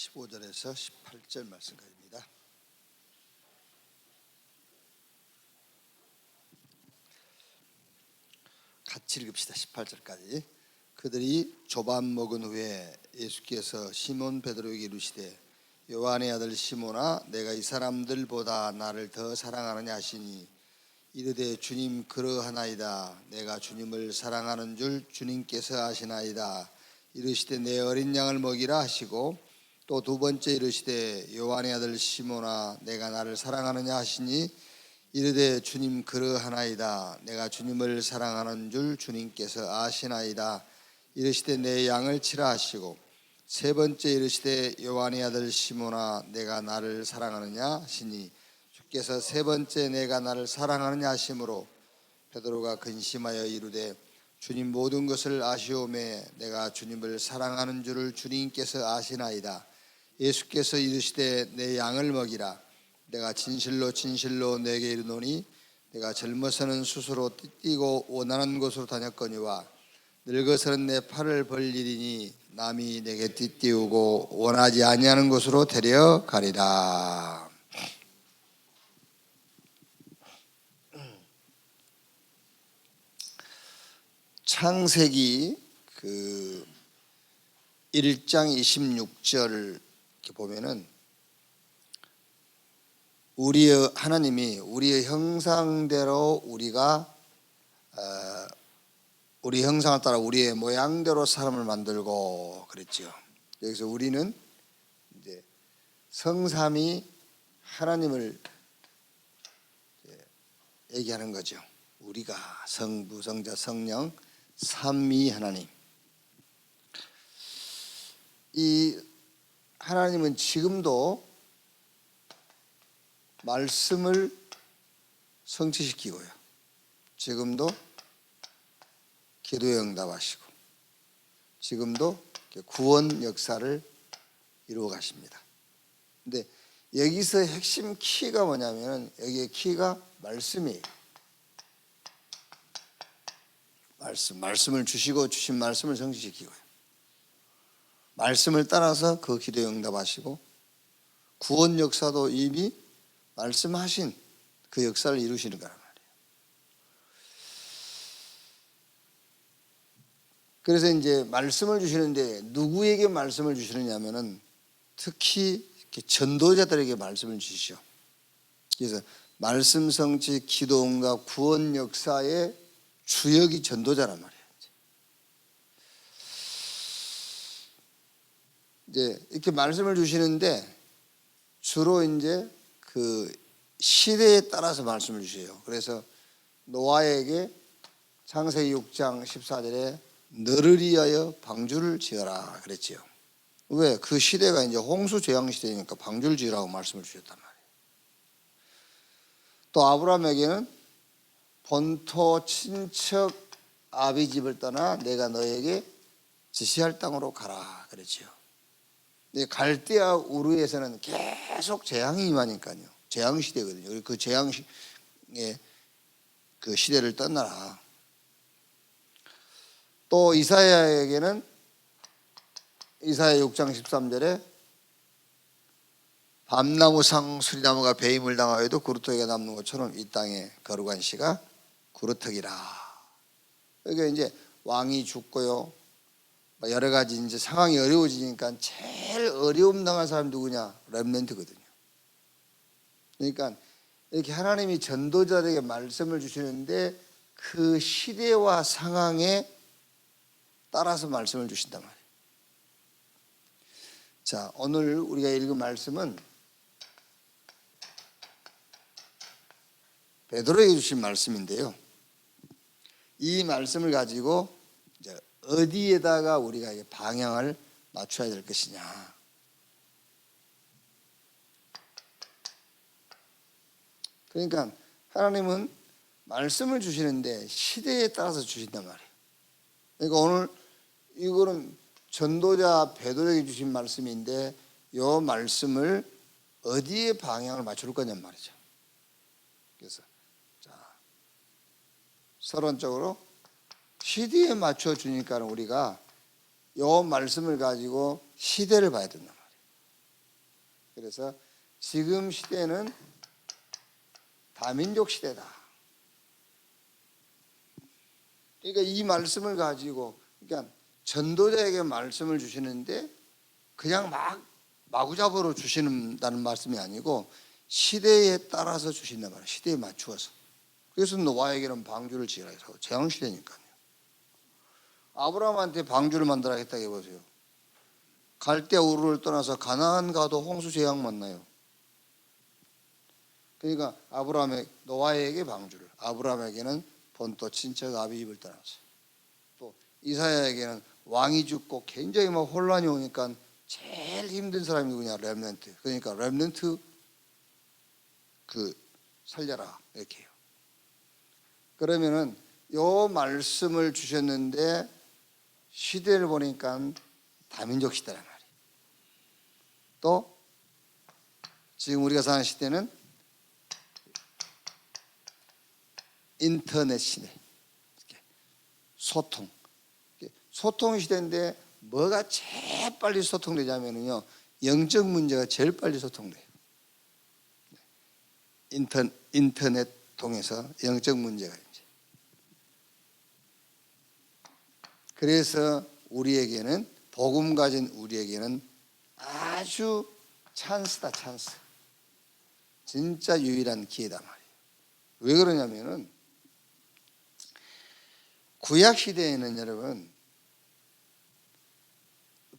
15절에서 18절 말씀까지입니다. 같이 읽읍시다. 18절까지. 그들이 조반 먹은 후에 예수께서 시몬 베드로에게 이르시되 요한의 아들 시몬아 내가 이 사람들보다 나를 더 사랑하느냐 하시니 이르되 주님 그러하나이다. 내가 주님을 사랑하는 줄 주님께서 아시나이다. 이르시되 내 어린 양을 먹이라 하시고 또 두 번째 이르시되 요한의 아들 시몬아 내가 나를 사랑하느냐 하시니 이르되 주님 그러하나이다. 내가 주님을 사랑하는 줄 주님께서 아시나이다. 이르시되 내 양을 치라 하시고 세 번째 이르시되 요한의 아들 시몬아 내가 나를 사랑하느냐 하시니 주께서 세 번째 내가 나를 사랑하느냐 하심으로 베드로가 근심하여 이르되 주님 모든 것을 아시오매 내가 주님을 사랑하는 줄을 주님께서 아시나이다. 예수께서 이르시되 내 양을 먹이라. 내가 진실로 진실로 내게 이르노니 내가 젊어서는 스스로 띠띠고 원하는 곳으로 다녔거니와 늙어서는 내 팔을 벌리리니 남이 내게 띠띠우고 원하지 아니하는 곳으로 데려가리라. 창세기 1장 26절 이렇게 보면은 하나님이 우리의 형상대로 우리가 우리 형상을 따라 우리의 모양대로 사람을 만들고 그랬죠. 여기서 우리는 이제 성삼위 하나님을 얘기하는 거죠. 우리가 성부, 성자, 성령 삼위 하나님. 이 하나님은 지금도 말씀을 성취시키고요. 지금도 기도에 응답하시고 지금도 구원 역사를 이루어 가십니다. 근데 여기서 핵심 키가 뭐냐면 여기에 키가 말씀이에요. 말씀을 주시고 주신 말씀을 성취시키고요. 말씀을 따라서 그 기도에 응답하시고 구원 역사도 이미 말씀하신 그 역사를 이루시는 거란 말이에요. 그래서 이제 말씀을 주시는데 누구에게 말씀을 주시느냐면은 특히 전도자들에게 말씀을 주시죠. 그래서 말씀 성취, 기도 응답, 구원 역사의 주역이 전도자란 말이에요. 이제 이렇게 말씀을 주시는데 주로 이제 그 시대에 따라서 말씀을 주세요. 그래서 노아에게 창세기 6장 14절에 너를 위하여 방주를 지어라 그랬지요. 왜? 그 시대가 이제 홍수 재앙 시대니까 방주를 지으라고 말씀을 주셨단 말이에요. 또 아브라함에게는 본토 친척 아비 집을 떠나 내가 너에게 지시할 땅으로 가라 그랬지요. 갈대아 우르에서는 계속 재앙이 임하니까요. 재앙 시대거든요. 그 재앙의 그 시대를 떠나라. 또 이사야에게는 이사야 6장 13절에 밤나무 상수리나무가 배임을 당하여도 구루터기가 남는 것처럼 이 땅에 거룩한 씨가 구루터기라. 그러니까 이제 왕이 죽고요. 여러 가지 이제 상황이 어려워지니까 제일 어려움 당한 사람이 누구냐? 렘넌트거든요. 그러니까 이렇게 하나님이 전도자들에게 말씀을 주시는데 그 시대와 상황에 따라서 말씀을 주신단 말이에요. 자, 오늘 우리가 읽은 말씀은 베드로에게 주신 말씀인데요. 이 말씀을 가지고 이제 어디에다가 우리가 방향을 맞춰야 될 것이냐. 그러니까 하나님은 말씀을 주시는데 시대에 따라서 주신단 말이에요. 그러니까 오늘 이거는 전도자 베드로에게 주신 말씀인데 이 말씀을 어디에 방향을 맞출 거냔 말이죠. 그래서 자, 서론적으로 시대에 맞춰 주니까 우리가 이 말씀을 가지고 시대를 봐야 된단 말이에요. 그래서 지금 시대는 다민족 시대다. 그러니까 이 말씀을 가지고, 그러니까 전도자에게 말씀을 주시는데 그냥 마구잡이로 주시는다는 말씀이 아니고 시대에 따라서 주신단 말이에요. 시대에 맞추어서. 그래서 노아에게는 방주를 지으라 해서 재앙시대니까요. 아브라함한테 방주를 만들어 하겠다고 해보세요. 갈대아 우르를 떠나서 가나안 가도 홍수 재앙 만나요. 그러니까 노아에게 방주를, 아브라함에게는 본토 친척 아비집을 떠나서, 또 이사야에게는 왕이 죽고 굉장히 막 혼란이 오니까 제일 힘든 사람이 누구냐? 렘넌트. 그러니까 렘넌트 살려라 이렇게 해요. 그러면은 요 말씀을 주셨는데 시대를 보니까 다민족 시대란 말이에요. 또 지금 우리가 사는 시대는 인터넷 시대, 소통 시대인데 뭐가 제일 빨리 소통되냐면요, 영적 문제가 제일 빨리 소통돼요. 인터넷 통해서 영적 문제가 이제. 그래서 우리에게는, 복음 가진 우리에게는 아주 찬스다, 찬스. 진짜 유일한 기회다 말이에요. 왜 그러냐면은 구약 시대에는, 여러분,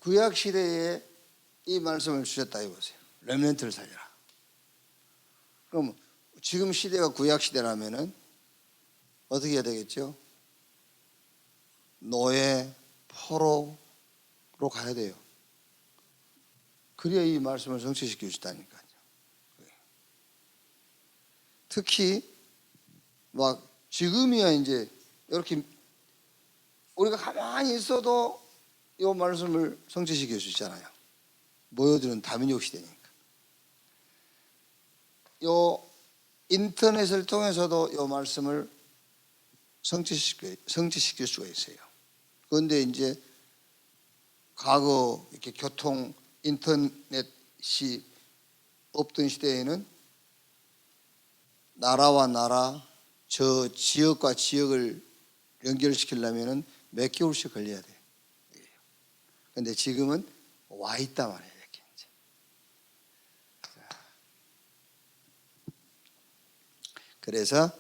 구약 시대에 이 말씀을 주셨다 해보세요. 렘넌트를 살려라. 그럼 지금 시대가 구약 시대라면은 어떻게 해야 되겠죠? 노예, 포로로 가야 돼요. 그래야 이 말씀을 성취시켜 주시다니까요. 특히 막 지금이야 이제 이렇게 우리가 가만히 있어도 이 말씀을 성취시켜 주시잖아요. 모여드는 다민족 시대니까. 요 인터넷을 통해서도 이 말씀을 성취시킬 수가 있어요. 그런데 이제 과거 이렇게 교통 인터넷이 없던 시대에는 나라와 나라, 저 지역과 지역을 연결시키려면 몇 개월씩 걸려야 돼요. 그런데 지금은 와 있단 말이에요. 이렇게 이제. 그래서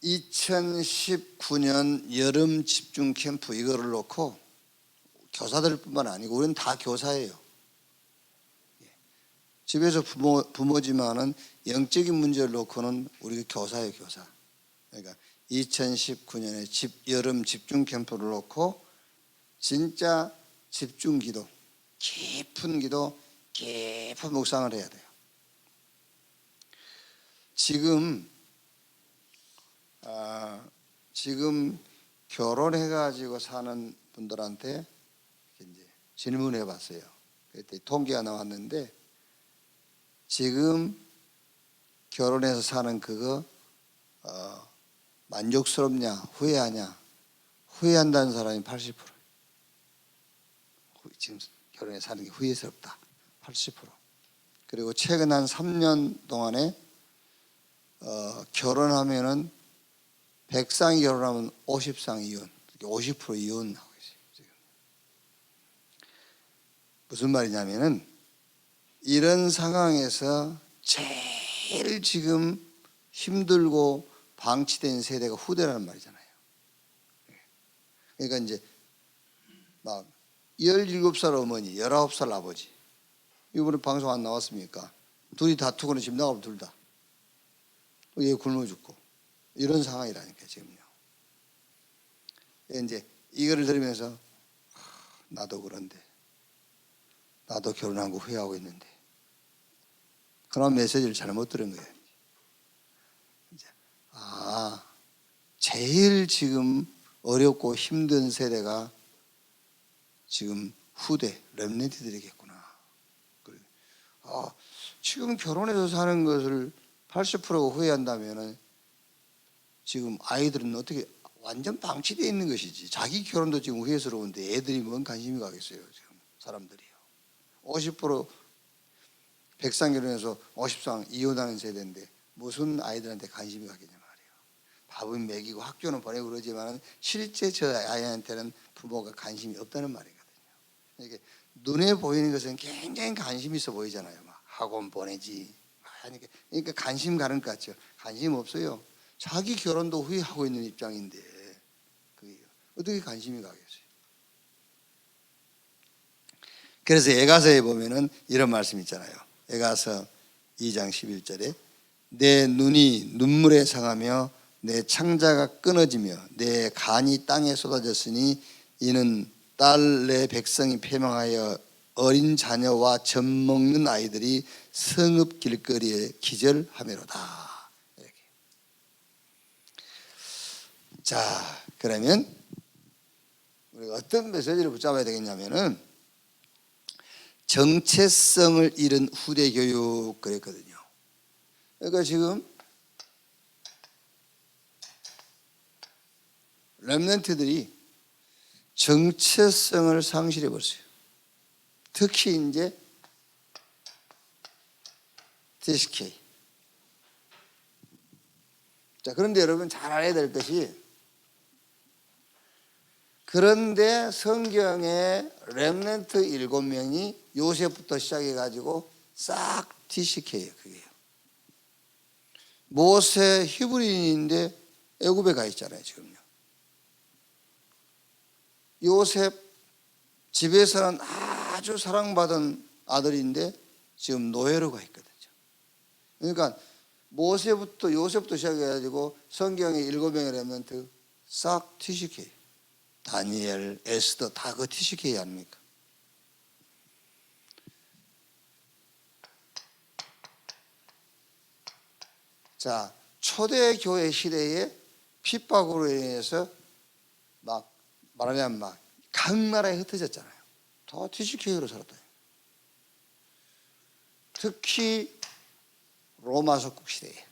2019년 여름 집중 캠프 이거를 놓고, 교사들뿐만 아니고 우리는 다 교사예요. 집에서 부모지만은 영적인 문제를 놓고는 우리가 교사예요, 교사. 그러니까 2019년에 여름 집중 캠프를 놓고 진짜 집중 기도, 깊은 기도, 깊은 묵상을 해야 돼요. 지금 결혼해가지고 사는 분들한테 이제 질문해 봤어요. 그때 통계가 나왔는데, 지금 결혼해서 사는 그거 만족스럽냐, 후회하냐? 후회한다는 사람이 80%. 지금 결혼해서 사는 게 후회스럽다, 80%. 그리고 최근 한 3년 동안에 결혼하면은 100쌍이 결혼하면 50쌍 이혼, 50% 이혼 나오고 있어요. 지금. 무슨 말이냐면은, 이런 상황에서 제일 지금 힘들고 방치된 세대가 후대라는 말이잖아요. 그러니까 이제 막 17살 어머니, 19살 아버지, 이번에 방송 안 나왔습니까? 둘이 다투고는 집 나가면 둘 다. 얘 굶어 죽고. 이런 상황이라니까 지금요. 이제 이거를 들으면서 나도 그런데, 나도 결혼한 거 후회하고 있는데, 그런 메시지를 잘못 들은 거예요. 제일 지금 어렵고 힘든 세대가 지금 후대 렘넌트들이겠구나. 지금 결혼해서 사는 것을 80%가 후회한다면은 지금 아이들은 어떻게 완전 방치되어 있는 것이지. 자기 결혼도 지금 후회스러운데 애들이 뭔 관심이 가겠어요, 지금 사람들이요. 50% 백상 결혼해서 50상 이혼하는 세대인데 무슨 아이들한테 관심이 가겠냐 말이에요. 밥은 먹이고 학교는 보내고 그러지만 실제 저 아이한테는 부모가 관심이 없다는 말이거든요. 이게 눈에 보이는 것은 굉장히 관심 있어 보이잖아요. 막 학원 보내지. 그러니까 관심 가는 것 같죠. 관심 없어요. 자기 결혼도 후회하고 있는 입장인데 그게 어떻게 관심이 가겠어요? 그래서 에가서에 보면은 이런 말씀 있잖아요. 에가서 2장 11절에 내 눈이 눈물에 상하며 내 창자가 끊어지며 내 간이 땅에 쏟아졌으니 이는 딸 내 백성이 패망하여 어린 자녀와 젖 먹는 아이들이 성읍 길거리에 기절하매로다. 이렇게. 자, 그러면 우리가 어떤 메시지를 붙잡아야 되겠냐면은 정체성을 잃은 후대 교육 그랬거든요. 그러니까 지금 렘넌트들이 정체성을 상실해 버렸어요. 특히 이제 TCK. 자, 그런데 여러분 잘 알아야 될 것이 그런데 성경에 렘넌트 7명이 요셉부터 시작해 가지고 싹 TCK예요. 그게요. 모세 히브리인인데 애굽에 가 있잖아요, 지금요. 요셉 집에서는 아주 사랑받은 아들인데 지금 노예로 가 있거든요. 그러니까 모세부터 요셉부터 시작해 가지고 성경의 7명의 렘넌트 싹 TCK. 다니엘, 에스더 다 그 TCK 아닙니까? 자, 초대교회 시대에 핍박으로 인해서 막 말하자면 막 각 나라에 흩어졌잖아요. 다 TCK로 살았다. 특히 로마 속국 시대에.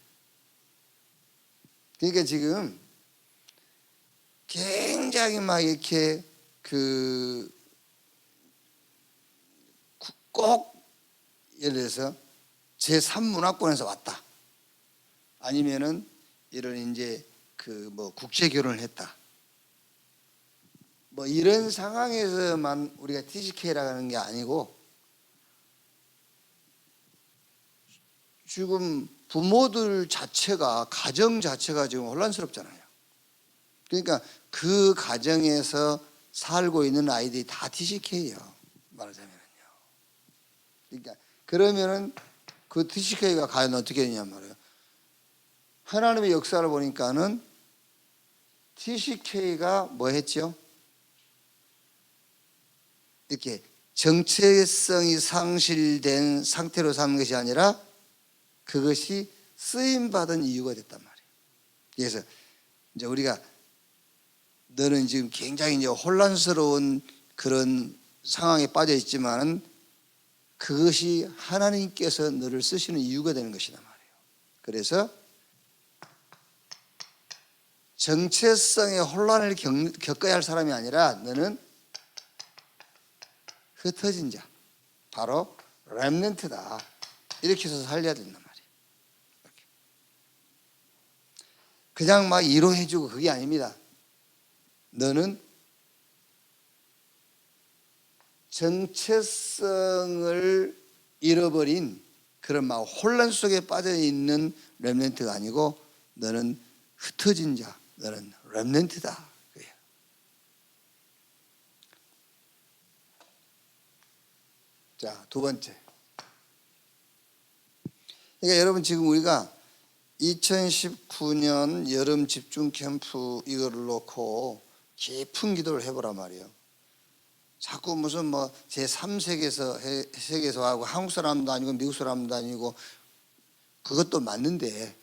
그러니까 지금 굉장히 막 이렇게 꼭 예를 들어서 제3문화권에서 왔다. 아니면은 이런 이제 국제 결혼을 했다. 뭐 이런 상황에서만 우리가 TCK라고 하는 게 아니고 지금 부모들 자체가 가정 자체가 지금 혼란스럽잖아요. 그러니까 그 가정에서 살고 있는 아이들이 다 TCK예요. 말하자면요. 그러니까 그러면은 그 TCK가 과연 어떻게 되냐 말이에요. 하나님의 역사를 보니까는 TCK가 뭐 했죠? 이렇게 정체성이 상실된 상태로 사는 것이 아니라 그것이 쓰임받은 이유가 됐단 말이에요. 그래서 이제 우리가 너는 지금 굉장히 이제 혼란스러운 그런 상황에 빠져 있지만은 그것이 하나님께서 너를 쓰시는 이유가 되는 것이란 말이에요. 그래서 정체성의 혼란을 겪어야 할 사람이 아니라 너는 흩어진 자, 바로 렘넌트다. 이렇게 해서 살려야 된단 말이에요. 이렇게. 그냥 막 위로해주고 그게 아닙니다. 너는 정체성을 잃어버린 그런 막 혼란 속에 빠져 있는 렘넌트가 아니고 너는 흩어진 자, 너는 렘넌트다. 자, 두 번째. 그러니까 여러분 지금 우리가 2019년 여름 집중 캠프 이거를 놓고 깊은 기도를 해보란 말이에요. 자꾸 무슨 뭐 제3세계에서 하고 한국 사람도 아니고 미국 사람도 아니고 그것도 맞는데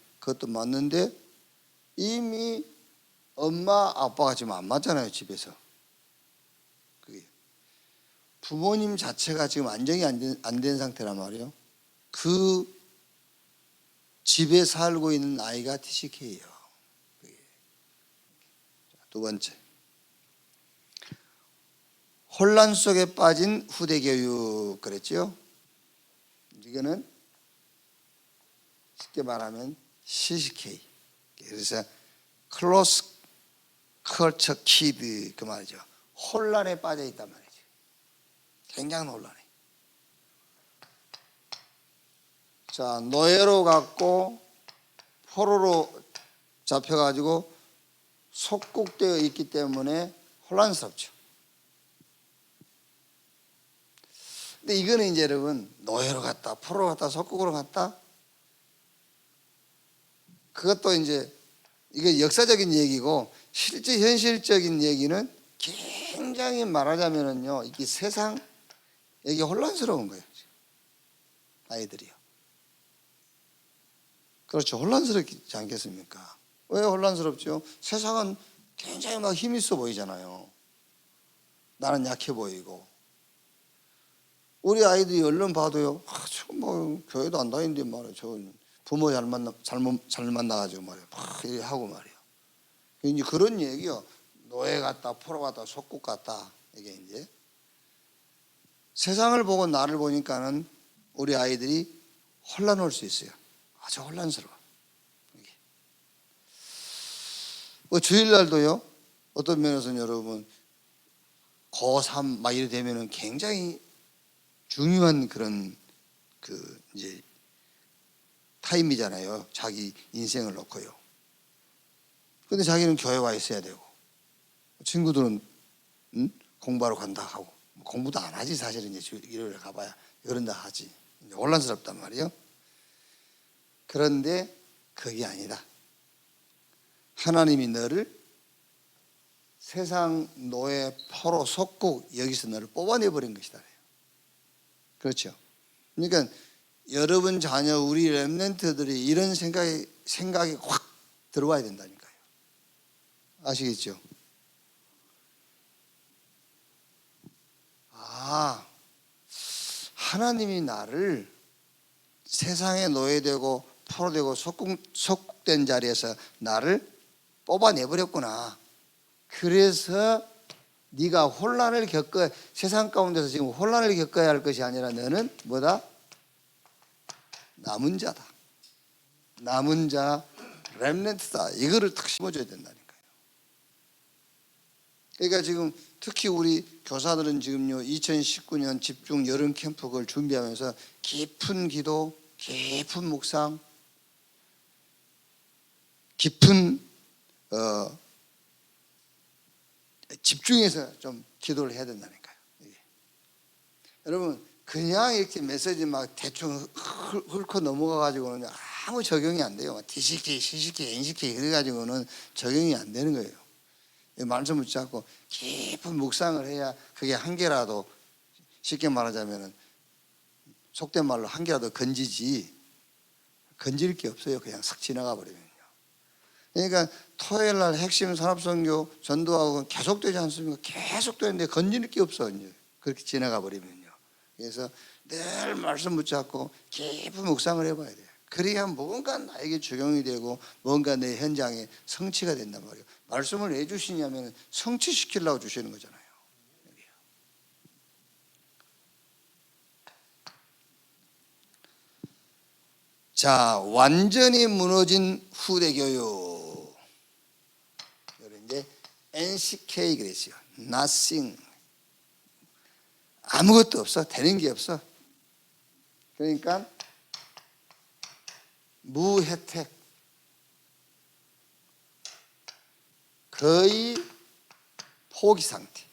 이미 엄마 아빠가 지금 안 맞잖아요. 집에서. 그게 부모님 자체가 지금 안정이 안 된 상태란 말이에요. 그 집에 살고 있는 아이가 TCK예요. 두 번째, 혼란 속에 빠진 후대 교육 그랬죠. 이거는 쉽게 말하면 CCK. 그래서 클로스 컬처 키드 그 말이죠. 혼란에 빠져 있단 말이죠. 굉장히 혼란해. 자, 노예로 갖고 포로로 잡혀가지고 속국되어 있기 때문에 혼란스럽죠. 근데 이거는 이제 여러분 노예로 갔다 포로로 갔다 속국으로 갔다 그것도 이제 이게 역사적인 얘기고 실제 현실적인 얘기는 굉장히 말하자면은요 이게 세상 이게 혼란스러운 거예요. 아이들이요. 그렇죠. 혼란스럽지 않겠습니까? 왜 혼란스럽죠? 세상은 굉장히 막 힘 있어 보이잖아요. 나는 약해 보이고. 우리 아이들이 얼른 봐도요. 저 뭐 교회도 안 다니는데 말이야. 저 부모 잘 만나가지고 말이야. 막 이렇게 하고 말이야. 이제 그런 얘기요. 노예 같다, 포로 같다, 속국 같다. 이게 이제 세상을 보고 나를 보니까는 우리 아이들이 혼란할 수 있어요. 아주 혼란스러워. 뭐 주일날도요. 어떤 면에서는 여러분 고3 막 이래 되면은 굉장히 중요한 그런 그 이제 타임이잖아요. 자기 인생을 놓고요. 근데 자기는 교회 와 있어야 되고 친구들은 공부하러 간다 하고 공부도 안 하지 사실은 이제 일요일에 가봐야 그런다 하지. 이제 혼란스럽단 말이에요. 그런데 그게 아니다. 하나님이 너를 세상 노예 포로 속국 여기서 너를 뽑아내버린 것이다. 그렇죠. 그러니까 여러분 자녀 우리 렘넌트들이 이런 생각이 확 들어와야 된다니까요. 아시겠죠? 아, 하나님이 나를 세상에 노예되고 포로되고 속국된 자리에서 나를 뽑아내버렸구나. 그래서 네가 혼란을 세상 가운데서 지금 혼란을 겪어야 할 것이 아니라 너는 뭐다? 남은 자다. 남은 자, 렘넌트다. 이거를 탁 심어줘야 된다니까요. 그러니까 지금 특히 우리 교사들은 지금요 2019년 집중 여름 캠프 그걸 준비하면서 깊은 기도, 깊은 묵상, 깊은 집중해서 좀 기도를 해야 된다니까요. 이게. 여러분 그냥 이렇게 메시지 막 대충 훑고 넘어가 가지고는 아무 적용이 안 돼요. DCK, CCK, NCK 그래가지고는 적용이 안 되는 거예요. 말씀 붙잡고 깊은 묵상을 해야 그게 한 개라도 쉽게 말하자면은 속된 말로 한 개라도 건지지 건질 게 없어요. 그냥 싹 지나가 버리면요. 그러니까 토요일 날 핵심 산업선교 전도하고 계속되지 않습니까? 계속되는데 건질 게 없어 이제 그렇게 지나가 버리면요. 그래서 늘 말씀 붙잡고 깊은 묵상을 해봐야 돼요. 그래야 뭔가 나에게 적용이 되고 뭔가 내 현장에 성취가 된단 말이에요. 말씀을 왜 주시냐면 성취시키려고 주시는 거잖아요. 자, 완전히 무너진 후대 교육. 이제 NCK 그랬어요. Nothing. 아무것도 없어. 되는 게 없어. 그러니까 무혜택. 거의 포기 상태.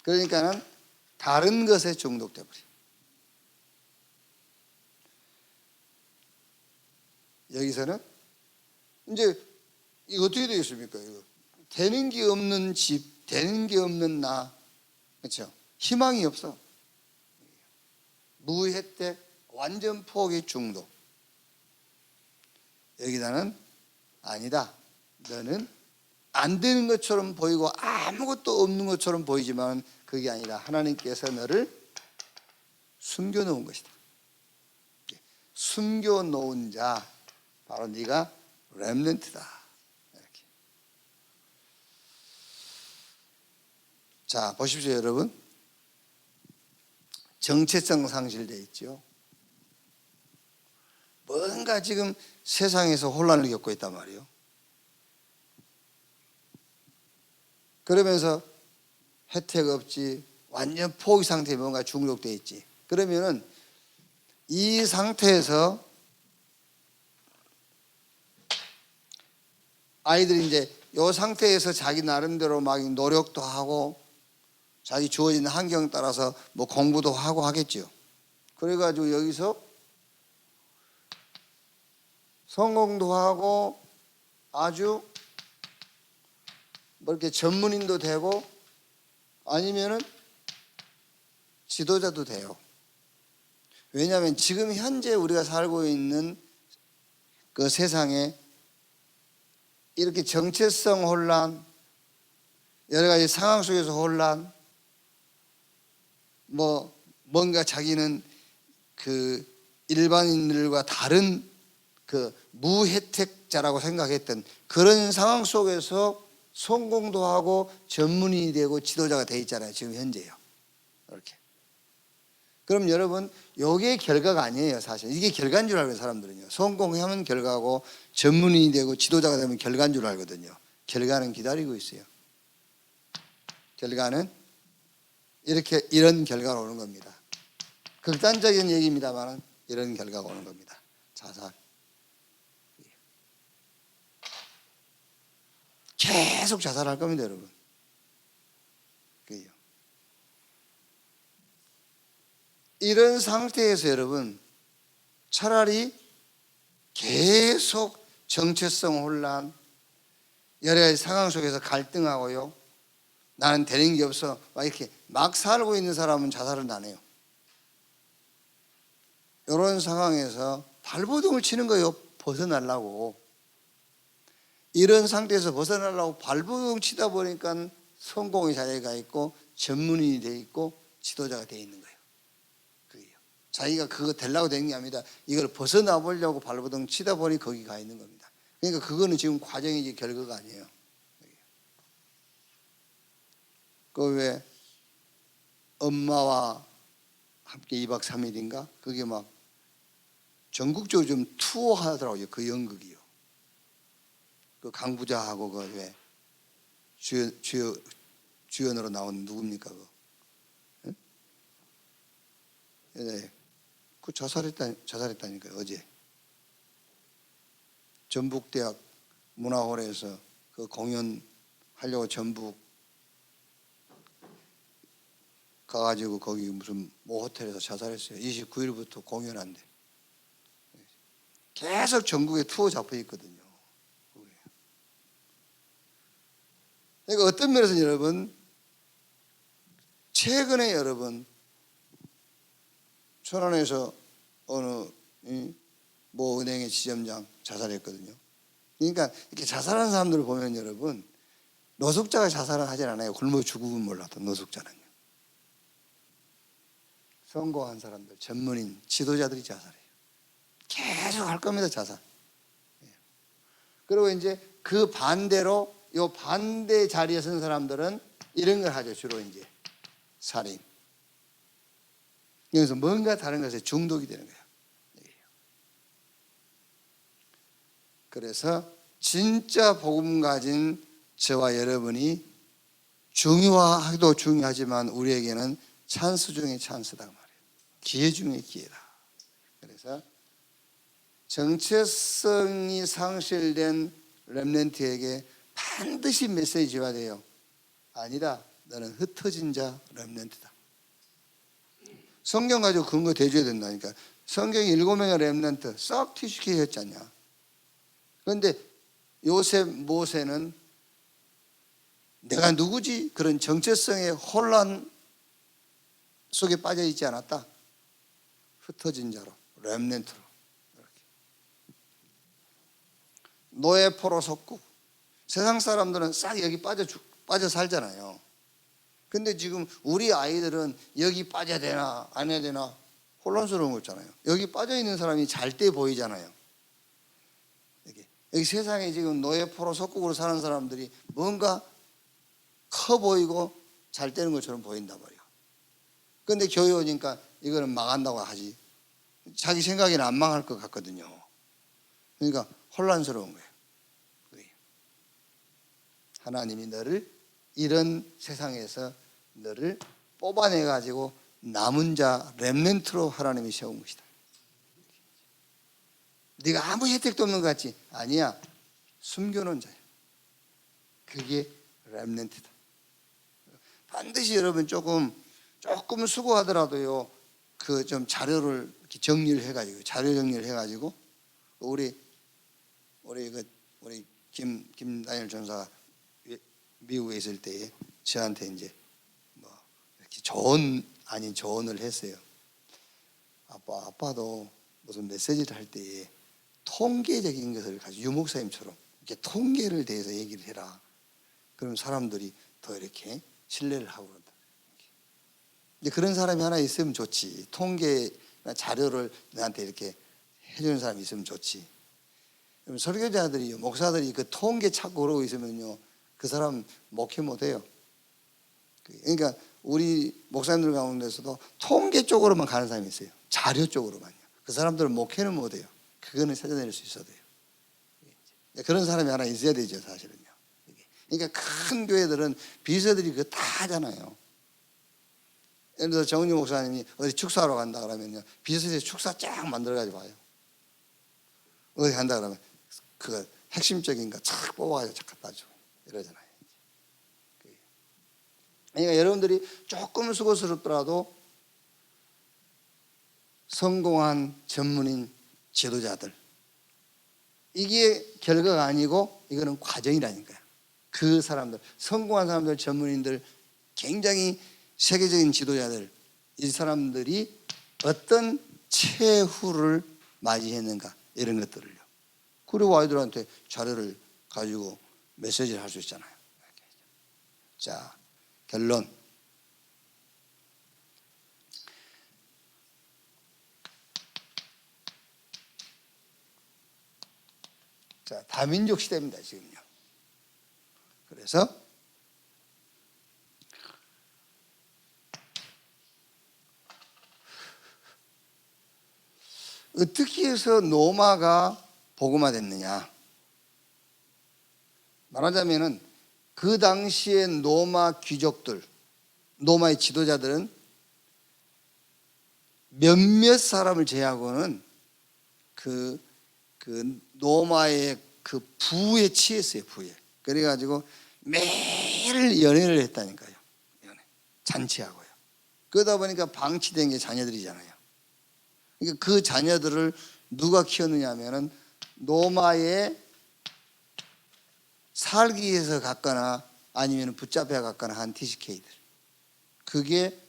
그러니까는 다른 것에 중독돼 버려. 여기서는 이제 이거 어떻게 되겠습니까? 이거 되는 게 없는 집, 되는 게 없는 나, 그렇죠? 희망이 없어. 무혜택, 완전 포기 중독. 여기다는 아니다. 너는 안 되는 것처럼 보이고 아무것도 없는 것처럼 보이지만 그게 아니라 하나님께서 너를 숨겨놓은 것이다. 숨겨놓은 자 바로 네가 렘넌트다. 이렇게. 자 보십시오 여러분. 정체성 상실돼 있죠. 뭔가 지금 세상에서 혼란을 겪고 있단 말이에요. 그러면서 혜택 없지, 완전 포기 상태에 뭔가 중독되어 있지. 그러면은 이 상태에서 아이들이 이제 이 상태에서 자기 나름대로 막 노력도 하고 자기 주어진 환경 따라서 뭐 공부도 하고 하겠죠. 그래가지고 여기서 성공도 하고 아주 뭐 이렇게 전문인도 되고 아니면은 지도자도 돼요. 왜냐하면 지금 현재 우리가 살고 있는 그 세상에 이렇게 정체성 혼란, 여러 가지 상황 속에서 혼란, 뭔가 자기는 그 일반인들과 다른 그 무혜택자라고 생각했던 그런 상황 속에서 성공도 하고 전문인이 되고 지도자가 돼 있잖아요. 지금 현재요. 이렇게. 그럼 여러분, 이게 결과가 아니에요. 사실 이게 결과인 줄 알고 사람들은요. 성공하면 결과고 전문인이 되고 지도자가 되면 결과인 줄 알거든요. 결과는 기다리고 있어요. 결과는 이런 결과가 오는 겁니다. 극단적인 얘기입니다만 이런 결과가 오는 겁니다. 자살. 계속 자살할 겁니다, 여러분. 이런 상태에서 여러분, 차라리 계속 정체성 혼란, 여러 가지 상황 속에서 갈등하고요, 나는 되는 게 없어, 막 이렇게 막 살고 있는 사람은 자살은 안 해요. 이런 상황에서 발버둥을 치는 거예요. 벗어나려고. 이런 상태에서 벗어나려고 발버둥 치다 보니까 성공의 자리가 있고 전문인이 돼 있고 지도자가 돼 있는 거예요. 그게요. 자기가 그거 되려고 된 게 아닙니다. 이걸 벗어나 보려고 발버둥 치다 보니 거기 가 있는 겁니다. 그러니까 그거는 지금 과정이지 결과가 아니에요. 그 왜 엄마와 함께 2박 3일인가? 그게 막 전국적으로 좀 투어하더라고요. 그 연극이요. 그 강부자하고 그 왜 주연으로 나온 누굽니까? 네. 그 자살했다니까요. 어제 전북대학 문화홀에서 그 공연하려고 전북 가가지고 거기 무슨 모 호텔에서 자살했어요. 29일부터 공연한대. 계속 전국에 투어 잡혀 있거든요. 그러니까 어떤 면에서 여러분, 최근에 여러분 천안에서 어느 모 은행의 지점장 자살했거든요. 그러니까 이렇게 자살하는 사람들을 보면 여러분, 노숙자가 자살은 하진 않아요. 굶어 죽으면 몰라도 노숙자는요. 성공한 사람들, 전문인, 지도자들이 자살해요. 계속 할 겁니다, 자살. 그리고 이제 그 반대로 요 반대 자리에 선 사람들은 이런 걸 하죠. 주로 이제 살인. 여기서 뭔가 다른 것에 중독이 되는 거예요. 그래서 진짜 복음 가진 저와 여러분이 중요하기도 중요하지만 우리에게는 찬스 중에 찬스다 말이에요. 기회 중에 기회다. 그래서 정체성이 상실된 렘넌트에게 반드시 메시지가 돼요. 아니다. 너는 흩어진 자 렘넌트다. 성경 가지고 근거 대줘야 된다니까. 성경이 7명의 렘넌트 싹 퇴직했잖냐. 그런데 요셉 모세는 내가 누구지? 그런 정체성의 혼란 속에 빠져 있지 않았다. 흩어진 자로, 렘넌트로. 노예포로 속국. 세상 사람들은 싹 여기 빠져 살잖아요. 근데 지금 우리 아이들은 여기 빠져야 되나 안 해야 되나 혼란스러운 거 있잖아요. 여기 빠져 있는 사람이 잘 때 보이잖아요. 여기 세상에 지금 노예포로 속국으로 사는 사람들이 뭔가 커 보이고 잘 되는 것처럼 보인단 말이에요. 근데 교회 오니까 이거는 망한다고 하지. 자기 생각에는 안 망할 것 같거든요. 그러니까 혼란스러운 거예요. 하나님이 너를 이런 세상에서 너를 뽑아내 가지고 남은 자 렘넌트로 하나님이 세운 것이다. 네가 아무 혜택도 없는 것 같지? 아니야. 숨겨놓은 자야. 그게 렘넌트다. 반드시 여러분 조금 수고하더라도요, 그 좀 자료를 이렇게 정리를 해가지고, 자료 정리를 해가지고, 우리 김다니엘 전사가 미국에 있을 때 저한테 이제 뭐 이렇게 조언을 했어요. 아빠도 무슨 메시지를 할 때에 통계적인 것을 가지고 유목사님처럼 이렇게 통계를 대해서 얘기를 해라. 그럼 사람들이 더 이렇게 신뢰를 하고 그런다. 이제 그런 사람이 하나 있으면 좋지. 통계나 자료를 나한테 이렇게 해주는 사람이 있으면 좋지. 설교자들이, 목사들이 그 통계 찾고 그러고 있으면요, 그 사람 목회 못해요. 그러니까 우리 목사님들 가운데서도 통계 쪽으로만 가는 사람이 있어요. 자료 쪽으로만요. 그 사람들은 목회는 못해요. 그거는 찾아낼 수 있어야 돼요. 그런 사람이 하나 있어야 되죠, 사실은요. 그러니까 큰 교회들은 비서들이 그거 다 하잖아요. 예를 들어서 정은지 목사님이 어디 축사하러 간다 그러면요, 비서실에 축사 쫙 만들어가지고 와요. 어디 간다 그러면 그거 핵심적인 거 착 뽑아가지고 착 갖다 주고 이러잖아요. 그러니까 여러분들이 조금 수고스럽더라도 성공한 전문인 지도자들, 이게 결과가 아니고 이거는 과정이라니까요. 그 사람들, 성공한 사람들, 전문인들, 굉장히 세계적인 지도자들, 이 사람들이 어떤 최후를 맞이했는가, 이런 것들을요. 그리고 아이들한테 자료를 가지고 메시지를 할 수 있잖아요. 자, 결론. 자, 다민족 시대입니다, 지금요. 그래서 어떻게 해서 노마가 복음화됐느냐? 말하자면은 그 당시에 노마 귀족들, 노마의 지도자들은 몇몇 사람을 제외하고는 그 노마의 그 부에 취했어요, 부에. 그래가지고 매일 연애를 했다니까요. 연애, 잔치하고요. 그러다 보니까 방치된 게 자녀들이잖아요. 그러니까 그 자녀들을 누가 키웠느냐 하면은 노마의 살기 위해서 갔거나 아니면 붙잡혀 갔거나 한 TCK들. 그게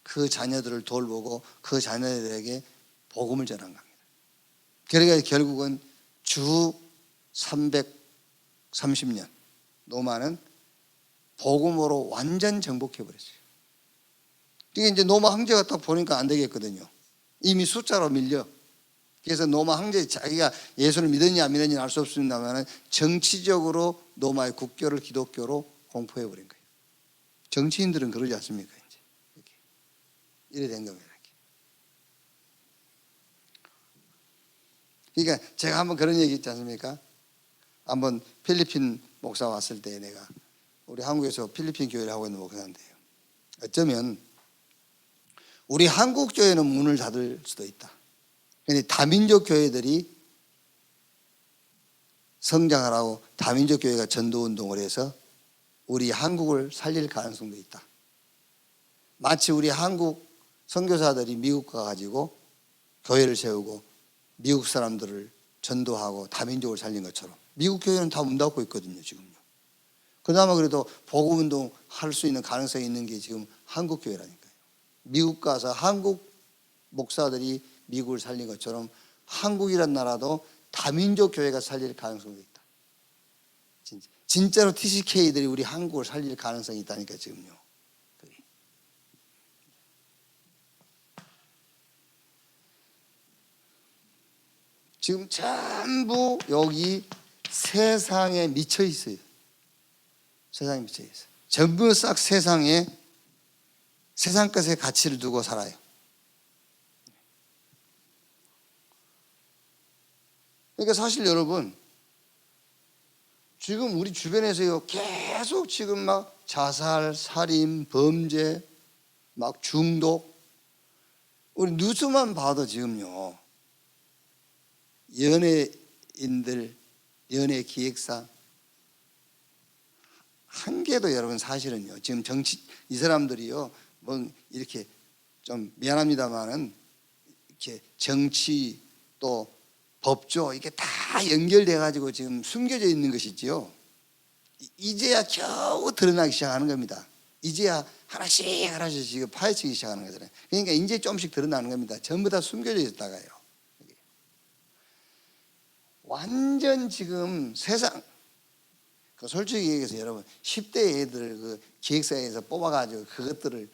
그 자녀들을 돌보고 그 자녀들에게 복음을 전한 겁니다. 그러니까 결국은 주 330년 노마는 복음으로 완전 정복해버렸어요. 이게 이제 노마 황제가 딱 보니까 안 되겠거든요. 이미 숫자로 밀려. 그래서 노마 황제 자기가 예수를 믿었냐 안 믿었냐 알 수 없습니다만 정치적으로 노마의 국교를 기독교로 공포해버린 거예요. 정치인들은 그러지 않습니까? 이제 이래 된 겁니다. 그러니까 제가 한번 그런 얘기 있지 않습니까? 한번 필리핀 목사 왔을 때 내가 우리 한국에서 필리핀 교회를 하고 있는 목사인데요. 어쩌면 우리 한국 교회는 문을 닫을 수도 있다. 그런데 다민족 교회들이 성장하라고 다민족 교회가 전도운동을 해서 우리 한국을 살릴 가능성도 있다. 마치 우리 한국 선교사들이 미국 가가지고 교회를 세우고 미국 사람들을 전도하고 다민족을 살린 것처럼 미국 교회는 다 문 닫고 있거든요, 지금요. 그나마 그래도 복음운동 할 수 있는 가능성이 있는 게 지금 한국 교회라니까요. 미국 가서 한국 목사들이 미국을 살린 것처럼 한국이란 나라도 다민족 교회가 살릴 가능성도 있다. 진짜로 TCK들이 우리 한국을 살릴 가능성이 있다니까 지금요. 지금 전부 여기 세상에 미쳐 있어요. 세상에 미쳐 있어요. 전부 싹 세상에 세상 것에 가치를 두고 살아요. 그러니까 사실 여러분, 지금 우리 주변에서요 계속 지금 막 자살, 살인, 범죄, 막 중독, 우리 뉴스만 봐도 지금요 연예인들, 연예 기획사 한 개도 여러분 사실은요 지금 정치 이 사람들이요 뭐 이렇게 좀 미안합니다만은 이렇게 정치 또 법조 이게 다 연결돼 가지고 지금 숨겨져 있는 것이지요. 이제야 겨우 드러나기 시작하는 겁니다. 이제야 하나씩 지금 파헤치기 시작하는 거잖아요. 그러니까 이제 조금씩 드러나는 겁니다. 전부 다 숨겨져 있다가요. 완전 지금 세상 솔직히 얘기해서 여러분 10대 애들 그 기획사에서 뽑아가지고 그것들을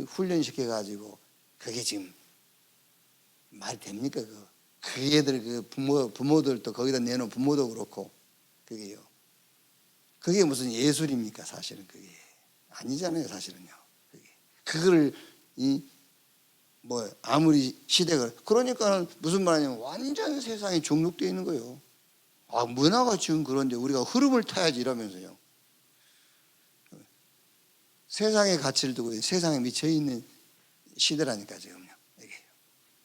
훈련시켜가지고 그게 지금 말이 됩니까? 그 애들 그 부모들도 거기다 내놓은 부모도 그렇고 그게요. 그게 무슨 예술입니까? 사실은 그게 아니잖아요. 사실은요. 그거를 뭐 아무리 시대가 그러니까 무슨 말이냐면 완전 세상이 중독되어 있는 거예요. 아, 문화가 지금 그런데 우리가 흐름을 타야지 이러면서요. 세상의 가치를 두고 세상에 미쳐 있는 시대라니까 지금요.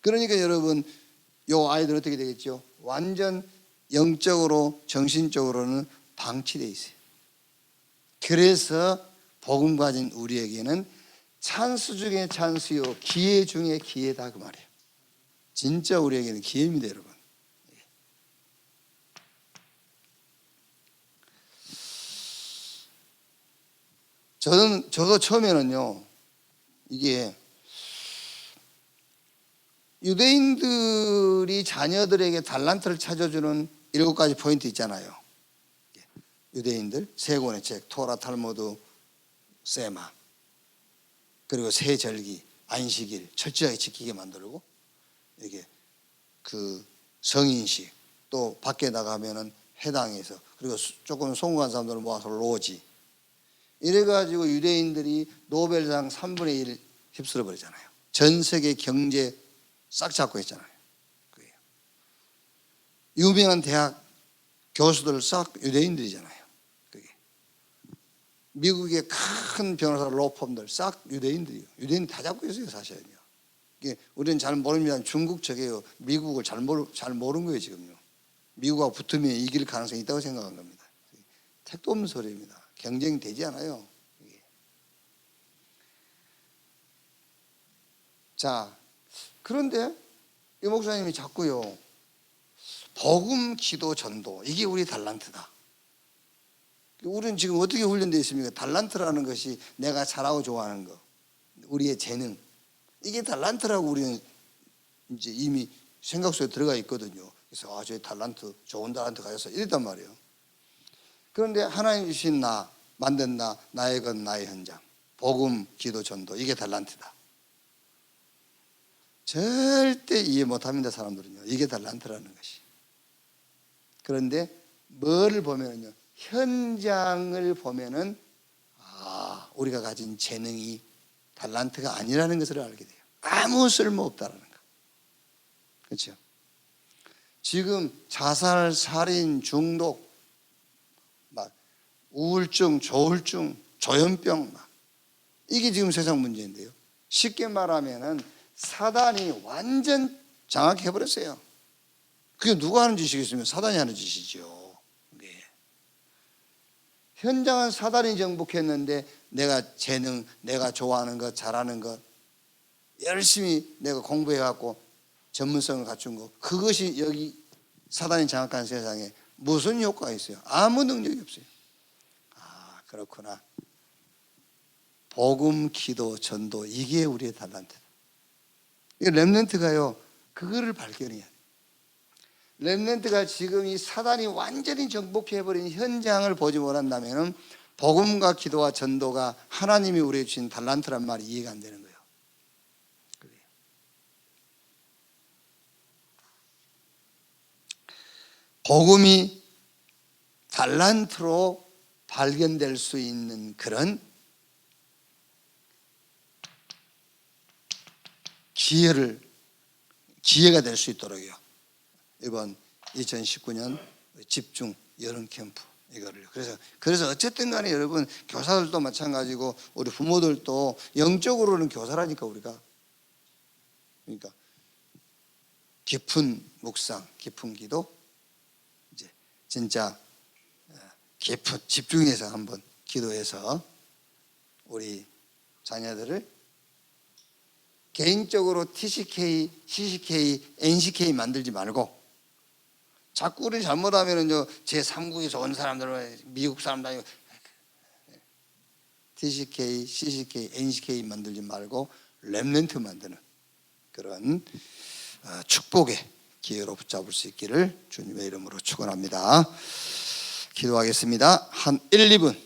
그러니까 여러분 요 아이들 어떻게 되겠죠? 완전 영적으로 정신적으로는 방치되어 있어요. 그래서 복음 가진 우리에게는 찬스 중에 찬스요 기회 중에 기회다 그 말이에요. 진짜 우리에게는 기회입니다 여러분. 저도 처음에는요 이게 유대인들이 자녀들에게 달란트를 찾아주는 7가지 포인트 있잖아요. 유대인들 세 권의 책 토라, 탈무드, 세마, 그리고 세 절기, 안식일 철저하게 지키게 만들고 이게 그 성인식 또 밖에 나가면은 회당에서 그리고 조금 성공한 사람들을 모아서 로지 이래가지고 유대인들이 노벨상 3분의 1 휩쓸어 버리잖아요. 전 세계 경제 싹 잡고 있잖아요. 그게요. 유명한 대학 교수들 싹 유대인들이잖아요. 그게. 미국의 큰 변호사 로펌들 싹 유대인들이요. 유대인 다 잡고 있어요 사실은요. 이게 우리는 잘 모릅니다. 중국 저게요. 미국을 잘 모르는 거예요 지금요. 미국하고 붙으면 이길 가능성이 있다고 생각한 겁니다. 택도 없는 소리입니다. 경쟁이 되지 않아요. 자, 그런데 이 목사님이 자꾸요 복음, 기도, 전도 이게 우리 달란트다. 우리는 지금 어떻게 훈련되어 있습니까? 달란트라는 것이 내가 잘하고 좋아하는 거, 우리의 재능 이게 달란트라고 우리는 이제 이미 생각 속에 들어가 있거든요. 그래서 저희 달란트 좋은 달란트 가졌어 이랬단 말이에요. 그런데 하나님 주신 나, 만든 나, 나의 것, 나의 현장, 복음, 기도, 전도 이게 달란트다. 절대 이해 못합니다 사람들은요. 이게 달란트라는 것이. 그런데 뭐를 보면은요 현장을 보면은 우리가 가진 재능이 달란트가 아니라는 것을 알게 돼요. 아무 쓸모 없다라는 거. 그렇죠? 지금 자살, 살인, 중독, 막 우울증, 조울증, 조현병 막 이게 지금 세상 문제인데요. 쉽게 말하면은 사단이 완전 장악해 버렸어요. 그게 누가 하는 짓이겠으면 사단이 하는 짓이죠. 네. 현장은 사단이 정복했는데 내가 재능, 내가 좋아하는 것, 잘하는 것 열심히 내가 공부해 갖고 전문성을 갖춘 거 그것이 여기 사단이 장악한 세상에 무슨 효과가 있어요? 아무 능력이 없어요. 그렇구나. 복음, 기도, 전도 이게 우리의 달란트다. 이 렘넌트가요 그거를 발견해야 돼요. 렘넌트가 지금 이 사단이 완전히 정복해버린 현장을 보지 못한다면 복음과 기도와 전도가 하나님이 우리에게 주신 달란트란 말이 이해가 안 되는 거예요. 복음이 달란트로 발견될 수 있는 그런 기회가 될 수 있도록요. 이번 2019년 집중 여름 캠프 이거를 그래서 어쨌든 간에 여러분 교사들도 마찬가지고 우리 부모들도 영적으로는 교사라니까 우리가. 그러니까 깊은 묵상, 깊은 기도, 이제 진짜 깊은 집중해서 한번 기도해서 우리 자녀들을 개인적으로 TCK, CCK, NCK 만들지 말고 자꾸 우리 잘못하면은 제3국에서 온 사람들은 미국 사람도 아니고 TCK, CCK, NCK 만들지 말고 렘넌트 만드는 그런 축복의 기회로 붙잡을 수 있기를 주님의 이름으로 축원합니다. 기도하겠습니다. 한 1, 2분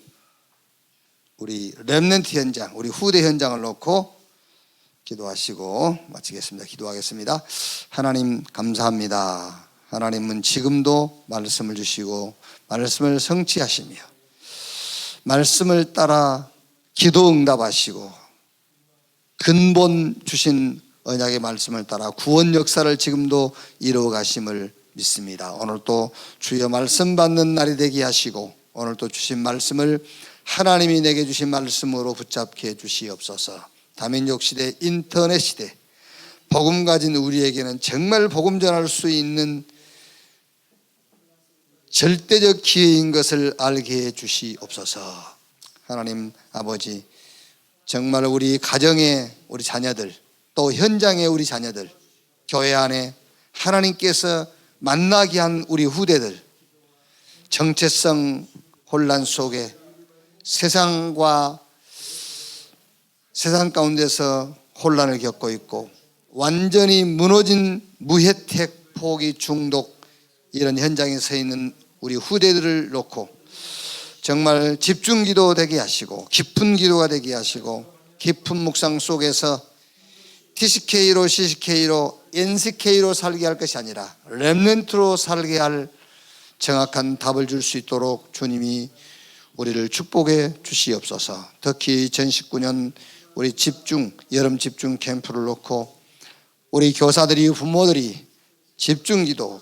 우리 렘넌트 현장, 우리 후대 현장을 놓고 기도하시고 마치겠습니다. 기도하겠습니다. 하나님 감사합니다. 하나님은 지금도 말씀을 주시고 말씀을 성취하시며 말씀을 따라 기도 응답하시고 근본 주신 언약의 말씀을 따라 구원 역사를 지금도 이루어 가심을 믿습니다. 오늘 또 주여 말씀 받는 날이 되게 하시고 오늘 또 주신 말씀을 하나님이 내게 주신 말씀으로 붙잡게 해 주시옵소서. 다민족 시대, 인터넷 시대, 복음 가진 우리에게는 정말 복음 전할 수 있는 절대적 기회인 것을 알게 해 주시옵소서. 하나님 아버지, 정말 우리 가정의 우리 자녀들, 또 현장의 우리 자녀들, 교회 안에 하나님께서 만나게 한 우리 후대들, 정체성 혼란 속에 세상 가운데서 혼란을 겪고 있고 완전히 무너진 무혜택, 포기, 중독 이런 현장에 서 있는 우리 후대들을 놓고 정말 집중기도 되게 하시고 깊은 기도가 되게 하시고 깊은 묵상 속에서 TCK로 CCK로 NCK로 살게 할 것이 아니라 렘넌트로 살게 할 정확한 답을 줄 수 있도록 주님이 우리를 축복해 주시옵소서. 특히 2019년 우리 여름 집중 캠프를 놓고 우리 교사들이 부모들이 집중기도,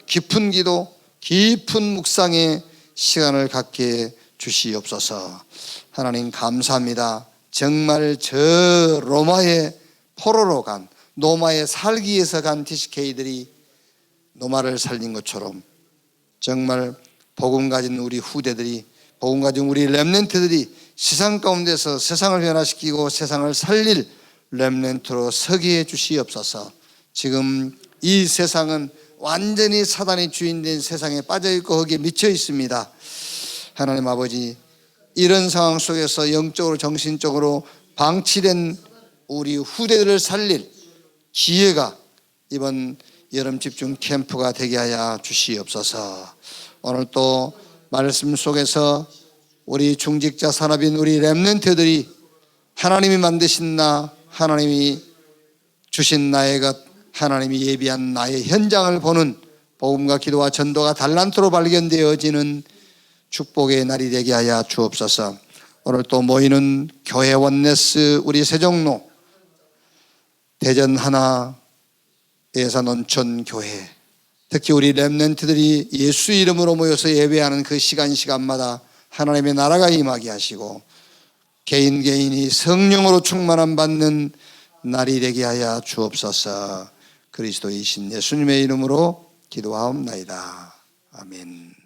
깊은 묵상의 시간을 갖게 주시옵소서. 하나님 감사합니다. 정말 저 로마의 포로로 간 노마의 살기에서 간 TCK들이 노마를 살린 것처럼 정말 복음 가진 우리 후대들이, 복음 가진 우리 렘넌트들이 세상 가운데서 세상을 변화시키고 세상을 살릴 렘넌트로 서게 해 주시옵소서. 지금 이 세상은 완전히 사단의 주인된 세상에 빠져있고 거기에 미쳐 있습니다. 하나님 아버지, 이런 상황 속에서 영적으로 정신적으로 방치된 우리 후대들을 살릴 기회가 이번 여름 집중 캠프가 되게 하여 주시옵소서. 오늘 또 말씀 속에서 우리 중직자 산업인 우리 렘넌트들이 하나님이 만드신 나, 하나님이 주신 나의 것, 하나님이 예비한 나의 현장을 보는 복음과 기도와 전도가 달란트로 발견되어지는 축복의 날이 되게 하여 주옵소서. 오늘 또 모이는 교회 원네스 우리 세종로, 대전 하나, 예산 온천 교회, 특히 우리 렘넌트들이 예수 이름으로 모여서 예배하는 그 시간마다 하나님의 나라가 임하게 하시고 개인이 성령으로 충만함 받는 날이 되게 하여 주옵소서. 그리스도이신 예수님의 이름으로 기도하옵나이다. 아멘.